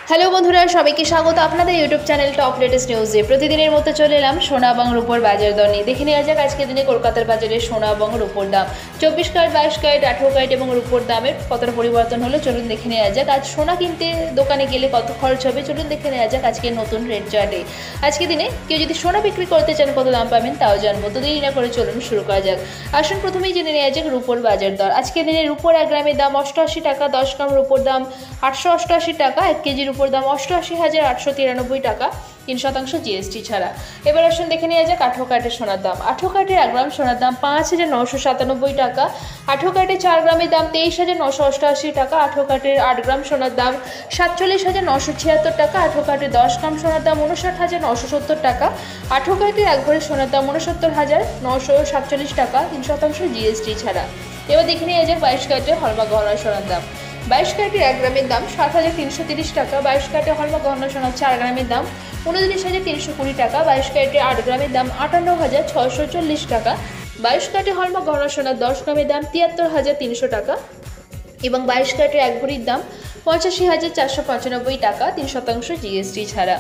Hello বন্ধুরা, সবাইকে স্বাগত আপনাদের ইউটিউব চ্যানেল টপ লেটেস্ট নিউজে। প্রতিদিনের মতো চলে এলাম সোনা এবং রূপোর বাজার দর নিয়ে। দেখে নেওয়া যাক আজকের দিনে কলকাতার বাজারে সোনা এবং রূপোর দাম। 24 ক্যারেট, 22 ক্যারেট, 18 ক্যারেট এবং রূপোর দামের কতটা পরিবর্তন হলো চলুন দেখে নেওয়া যাক। আজ সোনা কিনতে দোকানে গেলে কত খরচ হবে চলুন দেখে নেওয়া যাক আজকের নতুন রেট চার্টে। আজকের দিনে কেউ যদি সোনা বিক্রি করতে চান কত দাম পাবেন তাও জানবো। তো দেরি না করে চলুন শুরু করা যাক। আসুন প্রথমেই জেনে নেওয়া যাক রূপোর বাজার দর। আজকের দিনে রূপোর 1 গ্রামের দাম 88 টাকা, 10 গ্রাম রূপোর দাম 888 টাকা, 1 কেজির উপর দাম 88,893 টাকা, 3% জিএসটি ছাড়া। এবার আসুন দেখে নেওয়া যাক 18 ক্যারেটের সোনার দাম। 18 ক্যারেটের 1 গ্রাম সোনার দাম 5,997 টাকা, 18 ক্যারেটের 4 গ্রামের দাম 23,988 টাকা, 18 ক্যারেটের 8 গ্রাম সোনার দাম 47,976 টাকা, 18 ক্যারেটের 10 গ্রাম সোনার দাম 59,970 টাকা, 18 ক্যারেটের 1 ভরি সোনার দাম 69,947 টাকা, 3% জিএসটি ছাড়া। এবার দেখে নেওয়া যাক 22 ক্যারেটের হলমার্ক গহনার সোনার দাম। 22 ক্যারেটের 1 গ্রামের দাম 7,330 টাকা, 22 ক্যারেটের হলমার্ক গহনা সোনার 4 গ্রামের দাম 29,320 টাকা, 22 ক্যারেটের 8 গ্রামের দাম 58,640 টাকা, 22 ক্যারেটের হলমার্ক গহনা সোনার 10 গ্রামের দাম 73,300 টাকা এবং 22 ক্যারেটের 1 ভরির দাম 85,495 টাকা, 3% জিএসটি ছাড়া।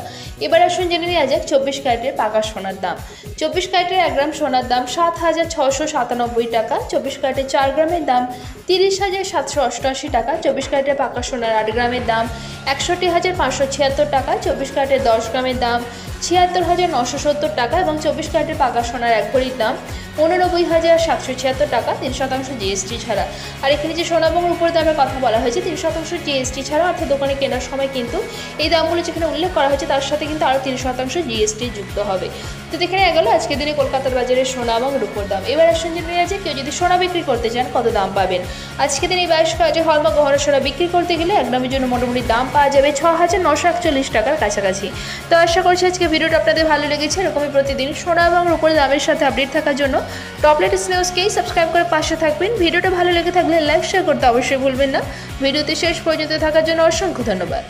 এবার আসুন জেনে নেওয়া যাক 24 ক্যারেটের পাকা সোনার দাম। 24 ক্যারেটের 1 গ্রাম সোনার দাম 7,697 টাকা, 24 ক্যারেটের 4 গ্রামের দাম 30,788 টাকা, 24 ক্যারেটের পাকা সোনার 8 গ্রামের দাম 61,576 টাকা, 24 ক্যারেটের 10 গ্রামের দাম 76,970 টাকা এবং 24 ক্যারেটের পাকা সোনার 1 ভরির দাম 89,776 টাকা, 3% জিএসটি ছাড়া। আর এখানে যে সোনা এবং রূপোর দামের কথা বলা হয়েছে 3% জিএসটি ছাড়া, অর্থাৎ দোকানে কেনার সময় কিন্তু এই দামগুলো যেখানে উল্লেখ করা হয়েছে তার সাথে কিন্তু আরও 3% জিএসটি যুক্ত হবে। তো দেখে নেওয়া গেল আজকের দিনে কলকাতার বাজারে সোনা এবং রূপোর দাম। এবার আসুন জেনে নেওয়া যায় কেউ যদি সোনা বিক্রি করতে চান কত দাম পাবেন। আজকের দিনে 22 ক্যারেটের হলমার্ক গহনা সোনা বিক্রি করতে গেলে 1 গ্রামের জন্য মোটামুটি দাম পাওয়া যাবে 6,941 টাকার কাছাকাছি। তো আশা করছি আজকে ভিডিওটা আপনাদের ভালো লেগেছে। এরকমই প্রতিদিন সোনা এবং রূপোর দামের সাথে আপডেট থাকার জন্য টপ লেটেস্ট নিউজকেই সাবস্ক্রাইব করে পাশে থাকবেন। ভিডিওটা ভালো লেগে থাকলে লাইক শেয়ার করতে অবশ্যই ভুলবেন না। ভিডিওতে শেষ পর্যন্ত থাকার জন্য অসংখ্য ধন্যবাদ।